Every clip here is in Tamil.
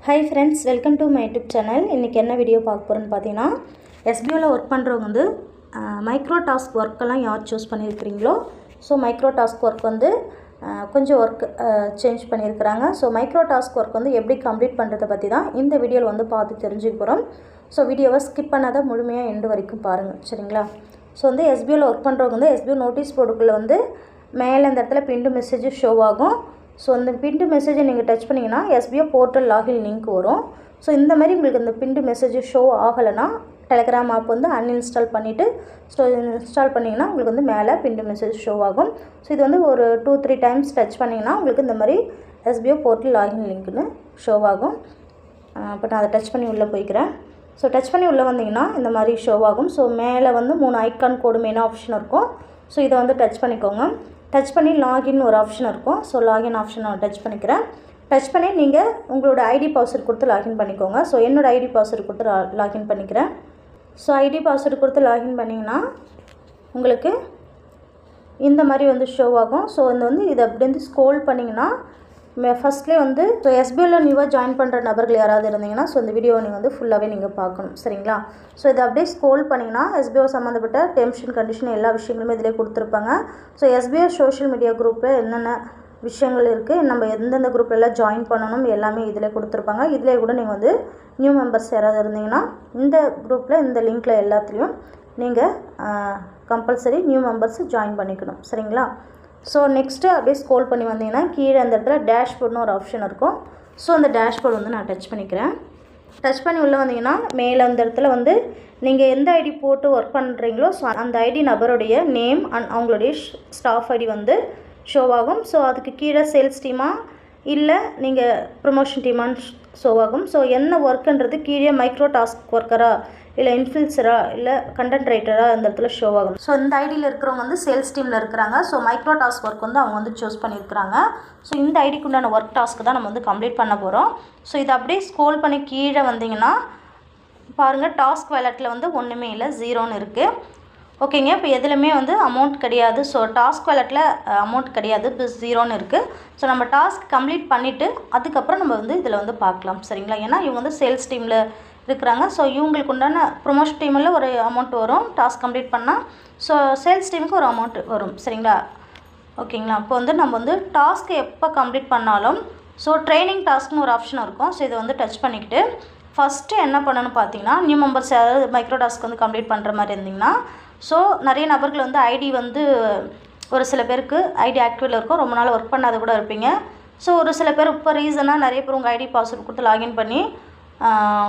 Hi friends, welcome to my YouTube channel. இன்னைக்கு என்ன வீடியோ பார்க்க போறேன்னு பார்த்தீங்கன்னா SBOல வர்க் பண்றவங்க வந்து மைக்ரோ டாஸ்க் வர்க் எல்லாம் யார் சூஸ் பண்ணியிருக்கீங்களோ ஸோ மைக்ரோ டாஸ்க் வர்க் வந்து கொஞ்சம் வர்க் சேஞ்ச் பண்ணியிருக்கிறாங்க. ஸோ மைக்ரோ டாஸ்க் வர்க் வந்து எப்படி கம்ப்ளீட் பண்ணுறதை பற்றி தான் இந்த வீடியோவில் வந்து பார்த்து தெரிஞ்சுக்க போகிறோம். ஸோ வீடியோவை ஸ்கிப் பண்ணாத முழுமையாக எண்டு வரைக்கும் பாருங்கள், சரிங்களா? ஸோ வந்து SBOல வர்க் பண்ணுறவங்க வந்து SBO நோட்டீஸ் போர்டுக்குள்ளே வந்து மேலே இந்த இடத்துல பின்டு மெசேஜ் ஷோ ஆகும். ஸோ அந்த பின்டு மெசேஜை நீங்கள் டச் பண்ணிங்கன்னா SBO போர்ட்டல் லாகின் லிங்க் வரும். ஸோ இந்த மாதிரி உங்களுக்கு இந்த பின்டு மெசேஜ் ஷோ ஆகலைன்னா டெலகிராம் ஆப் வந்து அன்இன்ஸ்டால் பண்ணிவிட்டு இன்ஸ்டால் பண்ணிங்கன்னா உங்களுக்கு வந்து மேலே பின்டு மெசேஜ் ஷோ ஆகும். ஸோ இது வந்து ஒரு 2-3 டைம்ஸ் டச் பண்ணிங்கன்னா உங்களுக்கு இந்த மாதிரி SBO போர்ட்டல் லாகின் லிங்க்னு ஷோ ஆகும். இப்போ நான் அதை டச் பண்ணி உள்ளே போய்க்கிறேன். ஸோ டச் பண்ணி உள்ளே வந்தீங்கன்னா இந்த மாதிரி ஷோ ஆகும். ஸோ மேலே வந்து 3 ஐக்கான் கோடு மெயின் ஆப்ஷன் இருக்கும். ஸோ இதை வந்து டச் பண்ணிக்கோங்க. டச் பண்ணி லாகின் ஒரு ஆப்ஷன் இருக்கும். ஸோ லாகின் ஆப்ஷன் நான் டச் பண்ணிக்கிறேன். டச் பண்ணி நீங்கள் உங்களோட ஐடி பாஸ்வேர்ட் கொடுத்து லாகின் பண்ணிக்கோங்க. ஸோ என்னோடய ஐடி பாஸ்வேர்ட் கொடுத்து லாகின் பண்ணிக்கிறேன். ஸோ ஐடி பாஸ்வேர்டு கொடுத்து லாகின் பண்ணிங்கன்னா உங்களுக்கு இந்த மாதிரி வந்து ஷோ ஆகும். ஸோ இந்த வந்து இதை அப்படி வந்து ஸ்க்ரோல் பண்ணிங்கன்னா ஃபஸ்ட்லேயே வந்து ஸோ SBOல நியூவாக ஜாயின் பண்ணுற நபர்கள் யாராவது இருந்தீங்கன்னா ஸோ இந்த வீடியோவை நீங்கள் வந்து ஃபுல்லாகவே நீங்கள் பார்க்கணும், சரிங்களா? ஸோ இதை அப்படியே ஸ்க்ரோல் பண்ணிங்கன்னா SBO சம்மந்தப்பட்ட டெர்ம்ஸ் அண்ட் கண்டிஷன் எல்லா விஷயங்களுமே இதிலே கொடுத்துருப்பாங்க. ஸோ SBO சோஷியல் மீடியா குரூப்பில் என்னென்ன விஷயங்கள் இருக்குது, நம்ம எந்தெந்த குரூப்லாம் ஜாயின் பண்ணணும் எல்லாமே இதில் கொடுத்துருப்பாங்க. இதிலே கூட நீங்கள் வந்து நியூ மெம்பர்ஸ் யாராவது இருந்தீங்கன்னா இந்த குரூப்பில் இந்த லிங்க்கில் எல்லாத்துலேயும் நீங்கள் கம்பல்சரி நியூ மெம்பர்ஸ் ஜாயின் பண்ணிக்கணும், சரிங்களா? ஸோ நெக்ஸ்ட்டு அப்படியே ஸ்க்ரோல் பண்ணி வந்தீங்கன்னா கீழே அந்த இடத்துல டேஷ்போர்ட்னு ஒரு ஆப்ஷன் இருக்கும். ஸோ அந்த டேஷ்போர்டு வந்து நான் டச் பண்ணிக்கிறேன். டச் பண்ணி உள்ளே வந்தீங்கன்னா மேலே அந்த இடத்துல வந்து நீங்கள் எந்த ஐடி போட்டு ஒர்க் பண்ணுறீங்களோ ஸோ அந்த ஐடி நபருடைய நேம் அண்ட் அவங்களுடைய ஸ்டாஃப் ஐடி வந்து ஷோ ஆகும். ஸோ அதுக்கு கீழே சேல்ஸ் டீமாக இல்லை நீங்கள் ப்ரொமோஷன் டீமான்னு ஷோ ஆகும். ஸோ என்ன ஒர்க்குன்றது கீழே மைக்ரோ டாஸ்க் ஒர்க்கரா இல்லை இன்ஃப்ளூன்சரா இல்லை கண்டென்ட் ரைட்டராக இந்த இடத்துல ஷோ ஆகும். ஸோ இந்த ஐடியில் இருக்கிறவங்க வந்து சேல்ஸ் டீமில் இருக்கிறாங்க. ஸோ மைக்ரோ டாஸ்க் ஒர்க் வந்து அவங்க வந்து சூஸ் பண்ணியிருக்கிறாங்க. ஸோ இந்த ஐடிக்கு உண்டான ஒர்க் டாஸ்க்கு தான் நம்ம வந்து கம்ப்ளீட் பண்ண போகிறோம். ஸோ இதை அப்படியே ஸ்க்ரோல் பண்ணி கீழே வந்தீங்கன்னா பாருங்கள் டாஸ்க் வேலட்டில் வந்து ஒன்றுமே இல்லை, 0ன்னு இருக்குது. ஓகேங்க, இப்போ எதுலையுமே வந்து அமௌண்ட் கிடையாது. ஸோ டாஸ்க் வேலட்டில் அமௌண்ட் கிடையாது, இப்போ 0ன்னு இருக்குது. ஸோ நம்ம டாஸ்க் கம்ப்ளீட் பண்ணிவிட்டு அதுக்கப்புறம் நம்ம வந்து இதில் வந்து பார்க்கலாம், சரிங்களா? ஏன்னா இவங்க வந்து சேல்ஸ் டீமில் இருக்கிறாங்க. ஸோ இவங்களுக்கு உண்டான ப்ரொமோஷன் டீமில் ஒரு அமௌண்ட் வரும் டாஸ்க் கம்ப்ளீட் பண்ணால். ஸோ சேல்ஸ் டீமுக்கு ஒரு அமௌண்ட் வரும், சரிங்களா? ஓகேங்களா? இப்போ வந்து நம்ம வந்து டாஸ்க்கு எப்போ கம்ப்ளீட் பண்ணாலும் ஸோ ட்ரைனிங் டாஸ்க்னு ஒரு ஆப்ஷன் இருக்கும். ஸோ இதை வந்து டச் பண்ணிக்கிட்டு ஃபஸ்ட்டு என்ன பண்ணணும்னு பார்த்தீங்கன்னா நியூ மெம்பர்ஸ் யாராவது மைக்ரோ டாஸ்க் வந்து கம்ப்ளீட் பண்ணுற மாதிரி இருந்திங்கன்னா ஸோ நிறைய நபர்கள் வந்து ஐடி வந்து ஒரு சில பேருக்கு ஐடி ஆக்டிவில் இருக்கும், ரொம்ப நாள் ஒர்க் பண்ணாத கூட இருப்பீங்க. ஸோ ஒரு சில பேர் இப்போ ரீசனாக நிறைய பேர் உங்கள் ஐடி பாஸ்வேர்ட் கொடுத்து லாகின் பண்ணி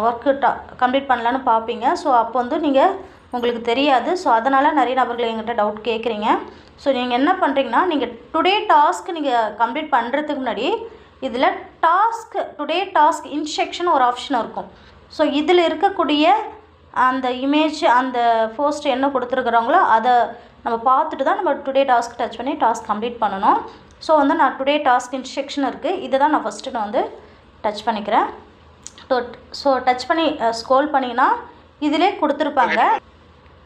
ஒர்க்கு கம்ப்ளீட் பண்ணலான்னு பார்ப்பீங்க. ஸோ அப்போ வந்து நீங்கள் உங்களுக்கு தெரியாது. ஸோ அதனால் நிறைய நபர்கள் எங்கிட்ட டவுட் கேட்குறீங்க. ஸோ நீங்கள் என்ன பண்ணுறீங்கன்னா நீங்கள் டுடே டாஸ்க் நீங்கள் கம்ப்ளீட் பண்ணுறதுக்கு முன்னாடி இதில் டுடே டாஸ்க் இன்ஸ்ட்ரக்ஷன் ஒரு ஆப்ஷன் இருக்கும். ஸோ இதில் இருக்கக்கூடிய அந்த இமேஜ் அந்த போஸ்ட் என்ன கொடுத்துருக்குறாங்களோ அதை நம்ம பார்த்துட்டு தான் நம்ம டுடே டாஸ்க் டச் பண்ணி டாஸ்க் கம்ப்ளீட் பண்ணணும். ஸோ வந்து நான் டுடே டாஸ்க் இன்ஸ்ட்ரக்ஷன் இருக்குது, இதை தான் நான் ஃபஸ்ட்டு நான் வந்து டச் பண்ணிக்கிறேன். ஸோ டச் பண்ணி ஸ்க்ரோல் பண்ணிங்கன்னா இதிலே கொடுத்துருப்பாங்க.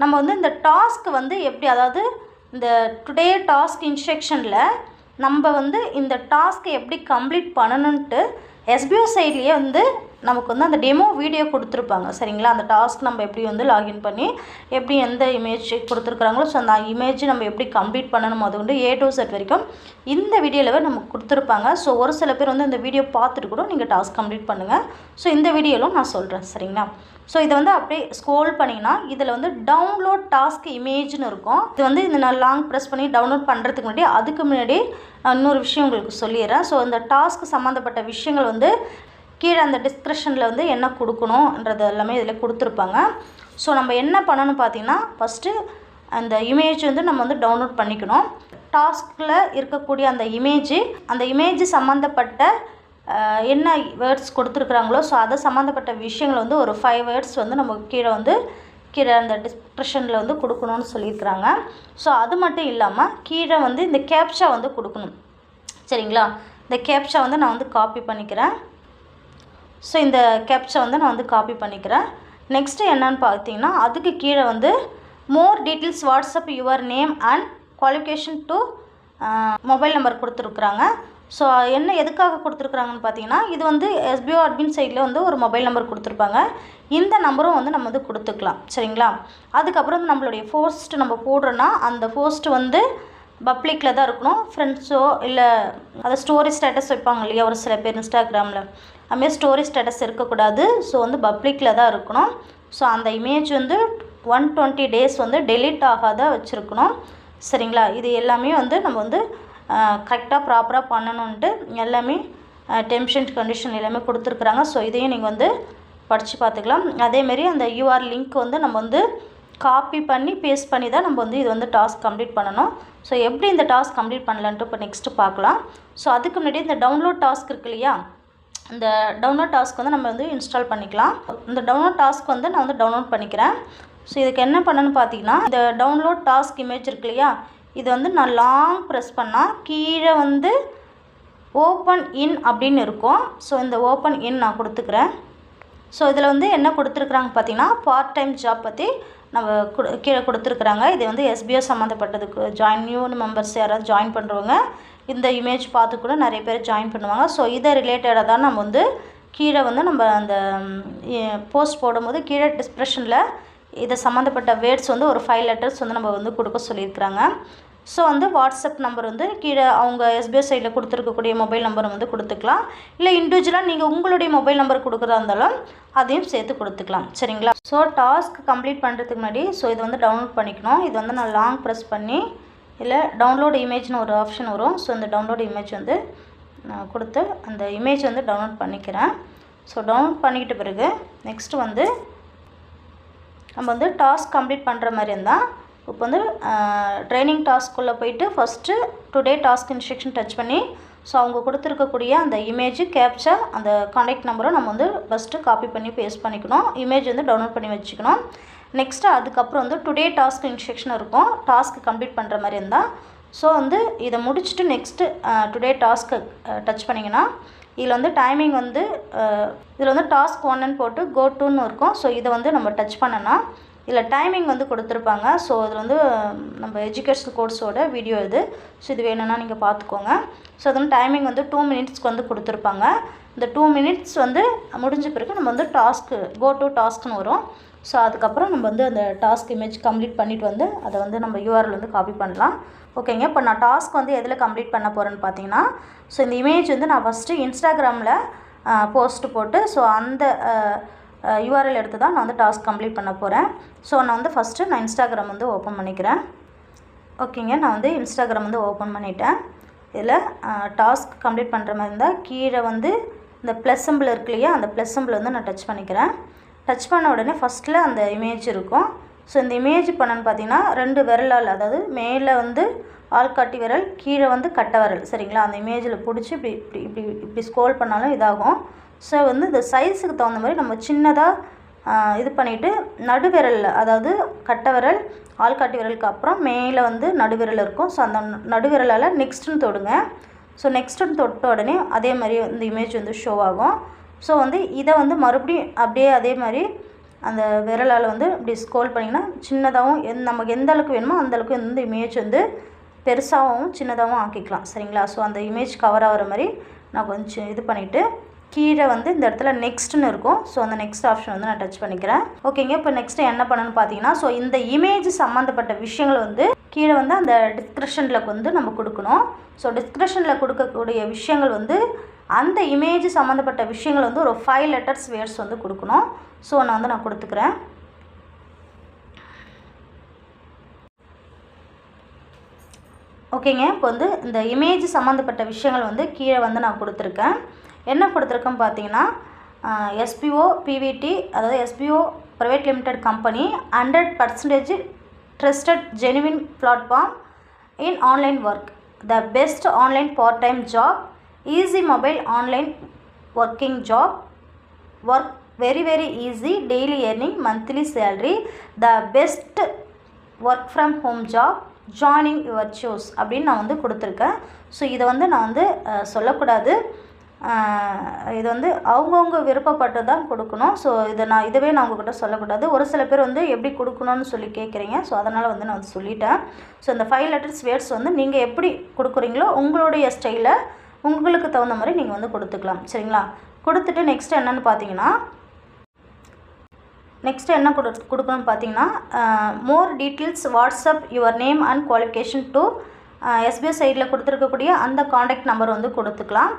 நம்ம வந்து இந்த டாஸ்க் வந்து எப்படி, அதாவது இந்த டுடே டாஸ்க் இன்ஸ்ட்ரக்ஷனில் நம்ம வந்து இந்த டாஸ்க்கை எப்படி கம்ப்ளீட் பண்ணணுன்ட்டு SBO சைட்லேயே வந்து நமக்கு வந்து அந்த டெமோ வீடியோ கொடுத்துருப்பாங்க, சரிங்களா? அந்த டாஸ்க் நம்ம எப்படி வந்து லாகின் பண்ணி எப்படி எந்த இமேஜ் கொடுத்துருக்குறாங்களோ ஸோ அந்த இமேஜ் நம்ம எப்படி கம்ப்ளீட் பண்ணணும் அது வந்து A to Z வரைக்கும் இந்த வீடியோவில் நமக்கு கொடுத்துருப்பாங்க. ஸோ ஒரு சில பேர் வந்து இந்த வீடியோ பார்த்துட்டு கூட நீங்கள் டாஸ்க் கம்ப்ளீட் பண்ணுங்கள். ஸோ இந்த வீடியோவில் நான் சொல்கிறேன், சரிங்களா? ஸோ இதை வந்து அப்படியே ஸ்க்ரோல் பண்ணிங்கன்னா இதில் வந்து டவுன்லோட் டாஸ்க் இமேஜ்னு இருக்கும். இது வந்து இந்த நான் லாங் ப்ரெஸ் பண்ணி டவுன்லோட் பண்ணுறதுக்கு முன்னாடி அதுக்கு முன்னாடி இன்னொரு விஷயம் உங்களுக்கு சொல்லிடுறேன். ஸோ இந்த டாஸ்க் சம்மந்தப்பட்ட விஷயங்கள் வந்து கீழே அந்த டிஸ்கிரிப்ஷனில் வந்து என்ன கொடுக்கணுன்றது எல்லாமே இதில் கொடுத்துருப்பாங்க. ஸோ நம்ம என்ன பண்ணணும் பார்த்தீங்கன்னா ஃபஸ்ட்டு அந்த இமேஜ் வந்து நம்ம வந்து டவுன்லோட் பண்ணிக்கணும். டாஸ்கில் இருக்கக்கூடிய அந்த இமேஜ் சம்மந்தப்பட்ட என்ன வேர்ட்ஸ் கொடுத்துருக்குறாங்களோ ஸோ அதை சம்மந்தப்பட்ட விஷயங்கள் வந்து ஒரு 5 வேர்ட்ஸ் வந்து நம்ம கீழே அந்த டிஸ்கிரிப்ஷனில் வந்து கொடுக்கணும்னு சொல்லியிருக்கிறாங்க. ஸோ அது மட்டும் இல்லாமல் கீழே வந்து இந்த கேப்ச்சா வந்து கொடுக்கணும், சரிங்களா? இந்த கேப்ச்சா வந்து நான் வந்து காப்பி பண்ணிக்கிறேன். ஸோ இந்த கேப்ச்சா வந்து நான் வந்து காப்பி பண்ணிக்கிறேன். நெக்ஸ்ட்டு என்னன்னு பார்த்தீங்கன்னா அதுக்கு கீழே வந்து மோர் details WhatsApp your name and qualification to mobile number கொடுத்துருக்குறாங்க. ஸோ என்ன எதுக்காக கொடுத்துருக்குறாங்கன்னு பார்த்தீங்கன்னா, இது வந்து எஸ்பிஓ அட்மின் சைடில் வந்து ஒரு மொபைல் நம்பர் கொடுத்துருப்பாங்க. இந்த நம்பரும் வந்து நம்ம வந்து கொடுத்துக்கலாம். சரிங்களா? அதுக்கப்புறம் நம்மளுடைய போஸ்ட் நம்ம போடுறோன்னா அந்த போஸ்ட் வந்து பப்ளிக்கில் தான் இருக்கணும். ஃப்ரெண்ட்ஸோ இல்லை அதை ஸ்டோரி ஸ்டேட்டஸ் வைப்பாங்க இல்லையா ஒரு சில பேர் இன்ஸ்டாகிராமில், அதுமாரி ஸ்டோரி ஸ்டேட்டஸ் இருக்கக்கூடாது. ஸோ வந்து பப்ளிக்கில் தான் இருக்கணும். ஸோ அந்த இமேஜ் வந்து 120 days வந்து டெலீட் ஆகாத வச்சுருக்கணும். சரிங்களா? இது எல்லாமே வந்து நம்ம வந்து கரெக்டாக ப்ராப்பராக பண்ணணுன்ட்டு எல்லாமே டெர்ம்ஸ் அண்ட் கண்டிஷன் எல்லாமே கொடுத்துருக்குறாங்க. ஸோ இதையும் நீங்கள் வந்து படித்து பார்த்துக்கலாம். அதேமாரி அந்த யூஆர் லிங்க் வந்து நம்ம வந்து காப்பி பண்ணி பேஸ்ட் பண்ணி தான் நம்ம வந்து இது வந்து டாஸ்க் கம்ப்ளீட் பண்ணணும். ஸோ எப்படி இந்த டாஸ்க் கம்ப்ளீட் பண்ணலான்ட்டு இப்போ நெக்ஸ்ட்டு பார்க்கலாம். ஸோ அதுக்கு முன்னாடி இந்த டவுன்லோட் டாஸ்க் இருக்கு இல்லையா, இந்த டவுன்லோட் டாஸ்க் வந்து நம்ம வந்து இன்ஸ்டால் பண்ணிக்கலாம். இந்த டவுன்லோட் டாஸ்க் வந்து நான் வந்து டவுன்லோட் பண்ணிக்கிறேன். ஸோ இதுக்கு என்ன பண்ணணும்னு பார்த்தீங்கன்னா, இந்த டவுன்லோட் டாஸ்க் இமேஜ் இருக்கு இல்லையா, இது வந்து நான் லாங் ப்ரெஸ் பண்ணால் கீழே வந்து ஓப்பன் இன் அப்படின்னு இருக்கும். ஸோ இந்த ஓப்பன் இன் நான் கொடுத்துக்கிறேன். ஸோ இதில் வந்து என்ன கொடுத்துருக்குறாங்க பார்த்தீங்கன்னா, பார்ட் டைம் ஜாப் பற்றி நம்ம கீழே கொடுத்துருக்குறாங்க. இது வந்து எஸ்பிஓ சம்மந்தப்பட்டதுக்கு நியூ மெம்பர்ஸ் யாராவது ஜாயின் பண்ணுறவங்க இந்த இமேஜ் பார்த்து கூட நிறைய பேர் ஜாயின் பண்ணுவாங்க. ஸோ இதை ரிலேட்டடாக தான் நம்ம வந்து கீழே வந்து நம்ம அந்த போஸ்ட் போடும்போது கீழே டிஸ்கிரிப்ஷனில் இதை சம்மந்தப்பட்ட வேர்ட்ஸ் வந்து ஒரு 5 letters வந்து நம்ம வந்து கொடுக்க சொல்லியிருக்கிறாங்க. ஸோ வந்து வாட்ஸ்அப் நம்பர் வந்து கீழே அவங்க எஸ்பிஐ சைடில் கொடுத்துருக்கக்கூடிய மொபைல் நம்பரை வந்து கொடுத்துக்கலாம். இல்லை இண்டிவிஜுவலாக நீங்கள் உங்களுடைய மொபைல் நம்பர் கொடுக்குறதா இருந்தாலும் அதையும் சேர்த்து கொடுத்துக்கலாம். சரிங்களா? ஸோ டாஸ்க் கம்ப்ளீட் பண்ணுறதுக்கு முன்னாடி இது வந்து டவுன்லோட் பண்ணிக்கணும். இது வந்து நான் லாங் ப்ரெஸ் பண்ணி இல்லை டவுன்லோட் இமேஜ்னு ஒரு ஆப்ஷன் வரும். ஸோ இந்த டவுன்லோட் இமேஜ் வந்து நான் கொடுத்து அந்த இமேஜ் வந்து டவுன்லோட் பண்ணிக்கிறேன். ஸோ டவுன்லோட் பண்ணிக்கிட்ட பிறகு நெக்ஸ்ட்டு வந்து நம்ம வந்து டாஸ்க் கம்ப்ளீட் பண்ணுற மாதிரி இருந்தால் இப்போ வந்து ட்ரைனிங் டாஸ்க்குள்ளே போயிட்டு first today task instruction touch பண்ணி ஸோ அவங்க கொடுத்துருக்கக்கூடிய அந்த இமேஜ் கேப்சா அந்த கான்டாக்ட் நம்பரை நம்ம வந்து ஃபஸ்ட்டு காப்பி பண்ணி பேஸ்ட் பண்ணிக்கணும். இமேஜ் வந்து டவுன்லோட் பண்ணி வச்சுக்கணும். நெக்ஸ்ட்டு அதுக்கப்புறம் வந்து டுடே டாஸ்க் இன்ஸ்ட்ரக்ஷன் இருக்கும் டாஸ்க் கம்ப்ளீட் பண்ணுற மாதிரி இருந்தால். ஸோ வந்து இதை முடிச்சுட்டு நெக்ஸ்ட்டு டுடே டாஸ்க்கு டச் பண்ணிங்கன்னா இதில் வந்து டைமிங் வந்து இதில் வந்து டாஸ்க் 1ன்னு போட்டு கோ டூன்னு இருக்கும். ஸோ இதை வந்து நம்ம டச் பண்ணோன்னா இதில் டைமிங் வந்து கொடுத்துருப்பாங்க. ஸோ இதில் வந்து நம்ம எஜுகேஷனல் கோர்ஸோட வீடியோ இது. ஸோ இது வேணும்னா நீங்கள் பார்த்துக்கோங்க. ஸோ அது வந்து டைமிங் வந்து 2 minutes வந்து கொடுத்துருப்பாங்க. இந்த 2 minutes வந்து முடிஞ்ச பிறகு நம்ம வந்து டாஸ்க்கு கோ டு டாஸ்க்னு வரும். ஸோ அதுக்கப்புறம் நம்ம வந்து அந்த டாஸ்க் இமேஜ் கம்ப்ளீட் பண்ணிவிட்டு வந்து அதை வந்து நம்ம யூஆர்எல் வந்து காப்பி பண்ணலாம். ஓகேங்க. இப்போ நான் டாஸ்க் வந்து எதில் கம்ப்ளீட் பண்ண போகிறேன்னு பார்த்தீங்கன்னா, ஸோ இந்த இமேஜ் வந்து நான் ஃபஸ்ட்டு இன்ஸ்டாகிராமில் போஸ்ட் போட்டு ஸோ அந்த யூஆர்எல் எடுத்து தான் நான் வந்து டாஸ்க் கம்ப்ளீட் பண்ண போகிறேன். ஸோ நான் வந்து ஃபஸ்ட்டு நான் இன்ஸ்டாகிராம் வந்து ஓப்பன் பண்ணிக்கிறேன். ஓகேங்க. நான் வந்து இன்ஸ்டாகிராம் வந்து ஓப்பன் பண்ணிட்டேன். இதில் டாஸ்க் கம்ப்ளீட் பண்ணுற மாதிரி இருந்தால் கீழே வந்து இந்த ப்ளஸ் சிம்பிள் இருக்கு இல்லையா, அந்த ப்ளஸ் சிம்பிள் வந்து நான் டச் பண்ணிக்கிறேன். டச் பண்ண உடனே ஃபஸ்ட்டில் அந்த இமேஜ் இருக்கும். ஸோ இந்த இமேஜ் பண்ணன்னு பார்த்தீங்கன்னா 2 விரலால், அதாவது மேலே வந்து ஆள்காட்டி விரல், கீழே வந்து கட்டை விரல். சரிங்களா? அந்த இமேஜில் பிடிச்சி இப்படி இப்படி இப்படி இப்படி ஸ்க்ரோல் பண்ணாலும் இதாகும். ஸோ வந்து இந்த சைஸுக்கு தகுந்த மாதிரி நம்ம சின்னதாக இது பண்ணிவிட்டு நடுவிரலில், அதாவது கட்டை விரல் ஆள்காட்டி விரலுக்கு அப்புறம் மேலே வந்து நடுவிரல் இருக்கும். ஸோ அந்த நடுவிரலால் நெக்ஸ்ட்டுன்னு தொடுங்க. ஸோ நெக்ஸ்ட்டுன்னு தொட்ட உடனே அதே மாதிரி இந்த இமேஜ் வந்து ஷோ ஆகும். ஸோ வந்து இதை வந்து மறுபடியும் அப்படியே அதே மாதிரி அந்த விரலால் வந்து இப்படி ஸ்க்ரோல் பண்ணிங்கன்னா சின்னதாகவும் நமக்கு எந்த அளவுக்கு வேணுமோ அந்தளவுக்கு இந்த இமேஜ் வந்து பெருசாகவும் சின்னதாகவும் ஆக்கிக்கலாம். சரிங்களா? ஸோ அந்த இமேஜ் கவர் ஆகிற மாதிரி நான் கொஞ்சம் இது பண்ணிவிட்டு கீழே வந்து இந்த இடத்துல நெக்ஸ்ட்டுன்னு இருக்கும். ஸோ அந்த நெக்ஸ்ட் ஆப்ஷன் வந்து நான் டச் பண்ணிக்கிறேன். ஓகேங்க. இப்போ நெக்ஸ்ட்டு என்ன பண்ணணும்னு பார்த்தீங்கன்னா, ஸோ இந்த இமேஜ் சம்மந்தப்பட்ட விஷயங்கள் வந்து கீழே வந்து அந்த டிஸ்கிரிப்ஷனில் வந்து நம்ம கொடுக்கணும். ஸோ டிஸ்கிரிப்ஷனில் கொடுக்கக்கூடிய விஷயங்கள் வந்து அந்த இமேஜ் சம்மந்தப்பட்ட விஷயங்கள் வந்து ஒரு 5 letters வேர்ட்ஸ் வந்து கொடுக்கணும். ஸோ நான் கொடுத்துக்கிறேன். ஓகேங்க. இப்போ வந்து இந்த இமேஜ் சம்மந்தப்பட்ட விஷயங்கள் வந்து கீழே வந்து நான் கொடுத்துருக்கேன். என்ன கொடுத்துருக்கேன்னு பார்த்தீங்கன்னா, எஸ்பிஓ பிவிடி, அதாவது SPO private limited company 100% trusted genuine platform in online work, the best online part time job, easy mobile online working job, work very easy, daily earning, monthly salary, the best work from home job, joining your choice அப்படின்னு நான் வந்து கொடுத்துருக்கேன். ஸோ இதை வந்து நான் வந்து சொல்லக்கூடாது. இது வந்து அவங்கவுங்க விருப்பப்பட்டு தான் கொடுக்கணும். ஸோ இதுவே நான் உங்கள்கிட்ட சொல்லக்கூடாது. ஒரு சில பேர் வந்து எப்படி கொடுக்கணும்னு சொல்லி கேட்குறீங்க. ஸோ அதனால் வந்து நான் வந்து சொல்லிட்டேன். ஸோ இந்த 5 letters வேர்ட்ஸ் வந்து நீங்கள் எப்படி கொடுக்குறீங்களோ உங்களுடைய ஸ்டைலில் உங்களுக்கு தகுந்த மாதிரி நீங்கள் வந்து கொடுத்துக்கலாம். சரிங்களா? கொடுத்துட்டு நெக்ஸ்ட் என்னென்னு பார்த்தீங்கன்னா என்ன கொடுக்கணும்னு பார்த்தீங்கன்னா மோர் details WhatsApp your name and qualification to SBI சைடில் கொடுத்துருக்கக்கூடிய அந்த காண்டாக்ட் நம்பர் வந்து கொடுத்துக்கலாம்.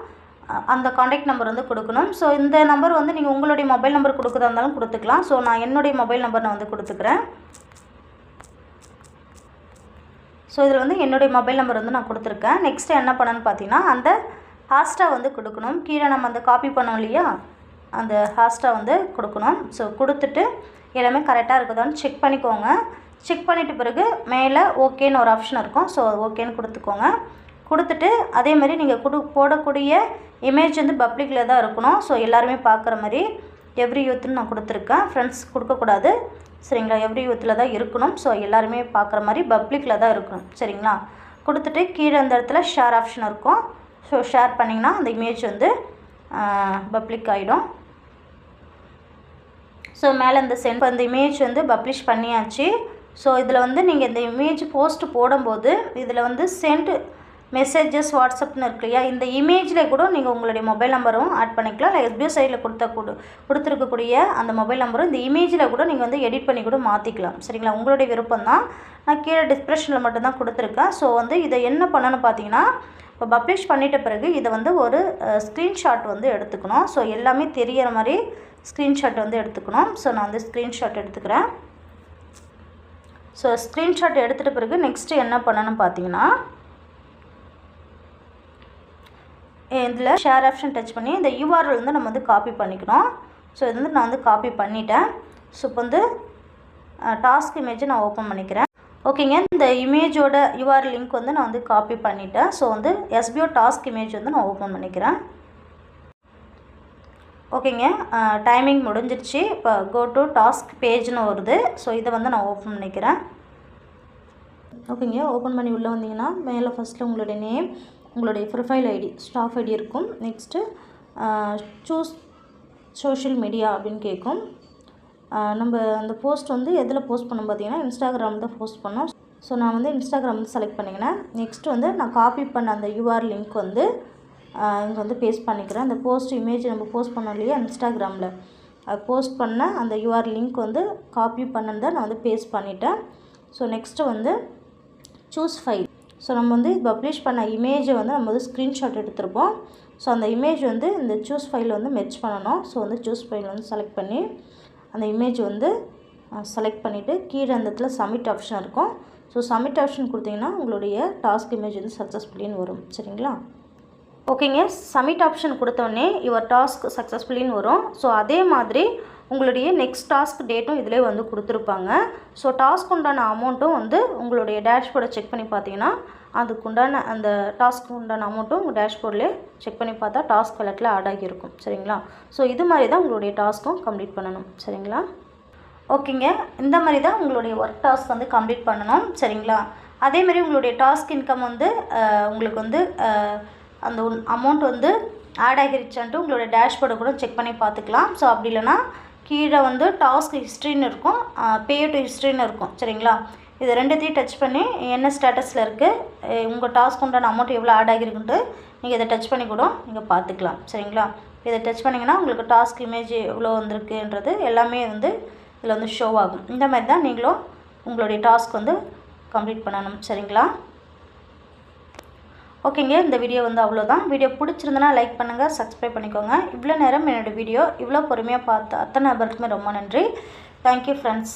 அந்த காண்டாக்ட் நம்பர் வந்து கொடுக்கணும். ஸோ இந்த நம்பர் வந்து நீங்கள் உங்களுடைய மொபைல் நம்பர் கொடுக்குறதா இருந்தாலும் கொடுத்துக்கலாம். ஸோ நான் என்னுடைய மொபைல் நம்பர் நான் வந்து கொடுத்துக்கிறேன். ஸோ இதில் வந்து என்னுடைய மொபைல் நம்பர் வந்து நான் கொடுத்துருக்கேன். நெக்ஸ்ட்டு என்ன பண்ணணும்னு பார்த்தீங்கன்னா அந்த ஹாஸ்டா வந்து கொடுக்கணும். கீழே நம்ம அந்த காப்பி பண்ணோம் இல்லையா, அந்த ஹாஸ்டா வந்து கொடுக்கணும். ஸோ கொடுத்துட்டு எல்லாமே கரெக்டாக இருக்குதான்னு செக் பண்ணிக்கோங்க. செக் பண்ணிவிட்டு பிறகு மேலே ஓகேன்னு ஒரு ஆப்ஷன் இருக்கும். ஸோ ஓகேன்னு கொடுத்துக்கோங்க. கொடுத்துட்டு அதேமாதிரி நீங்கள் போடக்கூடிய இமேஜ் வந்து பப்ளிக்கில் தான் இருக்கணும். ஸோ எல்லாருமே பார்க்குற மாதிரி எவ்ரி யூத்துன்னு நான் கொடுத்துருக்கேன். ஃப்ரெண்ட்ஸ் கொடுக்கக்கூடாது. சரிங்களா? எவ்ரி யூத்தில் தான் இருக்கணும். ஸோ எல்லாருமே பார்க்குற மாதிரி பப்ளிக்கில் தான் இருக்கணும். சரிங்களா? கொடுத்துட்டு கீழே அந்த இடத்துல ஷேர் ஆப்ஷன் இருக்கும். ஸோ ஷேர் பண்ணிங்கன்னா அந்த இமேஜ் வந்து பப்ளிக் ஆகிடும். ஸோ மேலே இந்த இமேஜ் வந்து பப்ளிஷ் பண்ணியாச்சு. ஸோ இதில் வந்து நீங்கள் இந்த இமேஜ் போஸ்ட் போடும்போது இதில் வந்து சென்ட் மெசேஜஸ் வாட்ஸ்அப்னு இருக்கு இல்லையா, இந்த இமேஜில் கூட நீங்கள் உங்களுடைய மொபைல் நம்பரும் ஆட் பண்ணிக்கலாம். இல்லை எஸ்பிஐ சைடில் கொடுத்துருக்கக்கூடிய அந்த மொபைல் நம்பரும் இந்த இமேஜில் கூட நீங்கள் வந்து எடிட் பண்ணி கூட மாற்றிக்கலாம். சரிங்களா? உங்களுடைய விருப்பம் தான். நான் கீழே டிஸ்கிரிப்ஷனில் மட்டும்தான் கொடுத்துருக்கேன். ஸோ வந்து இதை என்ன பண்ணணும்னு பார்த்தீங்கன்னா இப்போ பப்ளிஷ் பண்ணிட்ட பிறகு இதை வந்து ஒரு ஸ்க்ரீன்ஷாட் வந்து எடுத்துக்கணும். ஸோ எல்லாமே தெரிகிற மாதிரி ஸ்க்ரீன்ஷாட் வந்து எடுத்துக்கணும். ஸோ நான் வந்து ஸ்க்ரீன்ஷாட் எடுத்துக்கிறேன். ஸோ ஸ்க்ரீன்ஷாட் எடுத்துகிட்ட பிறகு நெக்ஸ்ட்டு என்ன பண்ணணும்னு பார்த்தீங்கன்னா இதில் ஷேர் ஆப்ஷன் டச் பண்ணி இந்த யூஆர்எல் வந்து நம்ம வந்து காப்பி பண்ணிக்கணும். ஸோ இது வந்து நான் வந்து காப்பி பண்ணிட்டேன். ஸோ இப்போ வந்து டாஸ்க் இமேஜை நான் ஓப்பன் பண்ணிக்கிறேன். ஓகேங்க, இந்த இமேஜோட யூஆர்எல் லிங்க் வந்து நான் வந்து காப்பி பண்ணிட்டேன். ஸோ வந்து எஸ்பிஓ டாஸ்க் இமேஜ் வந்து நான் ஓப்பன் பண்ணிக்கிறேன். ஓகேங்க, டைமிங் முடிஞ்சிருச்சு. இப்போ கோ டு டாஸ்க் பேஜ்னு வருது. ஸோ இதை வந்து நான் ஓப்பன் பண்ணிக்கிறேன். ஓகேங்க, ஓப்பன் பண்ணி உள்ளே வந்தீங்கன்னா மேலே ஃபஸ்ட்டில் உங்களுடைய நேம், உங்களுடைய ப்ரொஃபைல் ஐடி, ஸ்டாஃப் ஐடி இருக்கும். நெக்ஸ்ட்டு சூஸ் சோஷியல் மீடியா அப்படின்னு கேட்கும். நம்ம அந்த போஸ்ட் வந்து எதில் போஸ்ட் பண்ணோம் பார்த்தீங்கன்னா இன்ஸ்டாகிராம் தான் போஸ்ட் பண்ணோம். ஸோ நான் வந்து இன்ஸ்டாகிராம் வந்து செலக்ட் பண்ணிக்கிறேன். நெக்ஸ்ட்டு வந்து நான் காப்பி பண்ண அந்த யூஆர் லிங்க் வந்து இங்கே வந்து பேஸ்ட் பண்ணிக்கிறேன். அந்த போஸ்ட் இமேஜ் நம்ம போஸ்ட் பண்ணோம் இல்லையா இன்ஸ்டாகிராமில், அது போஸ்ட் பண்ண அந்த யூஆர் லிங்க் வந்து காப்பி பண்ணதை நான் வந்து பேஸ்ட் பண்ணிட்டேன். ஸோ நெக்ஸ்ட்டு வந்து சூஸ் ஃபைல். ஸோ நம்ம வந்து பப்ளிஷ் பண்ண இமேஜை வந்து நம்ம வந்து ஸ்க்ரீன்ஷாட் எடுத்துருப்போம். ஸோ அந்த இமேஜ் வந்து இந்த சூஸ் ஃபைல் வந்து மெர்ஜ் பண்ணணும். ஸோ வந்து சூஸ் ஃபைல் வந்து செலக்ட் பண்ணி அந்த இமேஜ் வந்து செலக்ட் பண்ணிவிட்டு கீழே அந்த இடத்துல சப்மிட் ஆப்ஷன் இருக்கும். ஸோ சப்மிட் ஆப்ஷன் கொடுத்தீங்கன்னா உங்களுடைய டாஸ்க் இமேஜ் வந்து சக்ஸஸ்ஃபுல்லின்னு வரும். சரிங்களா? ஓகேங்க, சப்மிட் ஆப்ஷன் கொடுத்தோடனே யுவர் டாஸ்க் சக்ஸஸ்ஃபுல்லின்னு வரும். ஸோ அதே மாதிரி உங்களுடைய நெக்ஸ்ட் டாஸ்க் டேட்டும் இதிலே வந்து கொடுத்துருப்பாங்க. ஸோ டாஸ்க் உண்டான அமௌண்ட்டும் வந்து உங்களுடைய டேஷ்போர்டை செக் பண்ணி பார்த்தீங்கன்னா அதுக்குண்டான அந்த டாஸ்க் உண்டான அமௌண்ட்டும் உங்கள் டேஷ்போர்ட்லேயே செக் பண்ணி பார்த்தா டாஸ்க் வாலெட்டில் ஆட் ஆகியிருக்கும். சரிங்களா? ஸோ இது மாதிரி தான் உங்களுடைய டாஸ்க்கும் கம்ப்ளீட் பண்ணணும். சரிங்களா? ஓகேங்க, இந்த மாதிரி தான் உங்களுடைய ஒர்க் டாஸ்க் வந்து கம்ப்ளீட் பண்ணணும். சரிங்களா? அதேமாதிரி உங்களுடைய டாஸ்க் இன்கம் வந்து உங்களுக்கு வந்து அந்த அமௌண்ட் வந்து ஆட் ஆகிருச்சான்ட்டு உங்களுடைய டேஷ்போர்டை கூட செக் பண்ணி பார்த்துக்கலாம். ஸோ அப்படி இல்லைனா கீழே வந்து டாஸ்க் ஹிஸ்ட்ரின்னு இருக்கும், பே டு ஹிஸ்ட்ரின்னு இருக்கும். சரிங்களா? இது ரெண்டுத்தையும் டச் பண்ணி என்ன ஸ்டேட்டஸில் இருக்குது, உங்கள் டாஸ்க் உண்டான அமௌண்ட் எவ்வளோ ஆட் ஆகிருக்குன்ட்டு நீங்கள் இதை டச் பண்ணி கூட நீங்கள் பார்த்துக்கலாம். சரிங்களா? இதை டச் பண்ணிங்கன்னா உங்களுக்கு டாஸ்க் இமேஜ் எவ்வளோ வந்திருக்குன்றது எல்லாமே வந்து இதில் வந்து ஷோ ஆகும். இந்த மாதிரி தான் நீங்களும் உங்களுடைய டாஸ்க் வந்து கம்ப்ளீட் பண்ணணும். சரிங்களா? ஓகேங்க, இந்த வீடியோ வந்து அவ்வளோதான். வீடியோ பிடிச்சிருந்தனா லைக் பண்ணுங்கள், சப்ஸ்கிரைப் பண்ணிக்கோங்க. இவ்வளோ நேரம் என்னோடய வீடியோ இவ்வளோ பொறுமையாக பார்த்த அத்தனை நபருக்குமே ரொம்ப நன்றி. Thank you friends.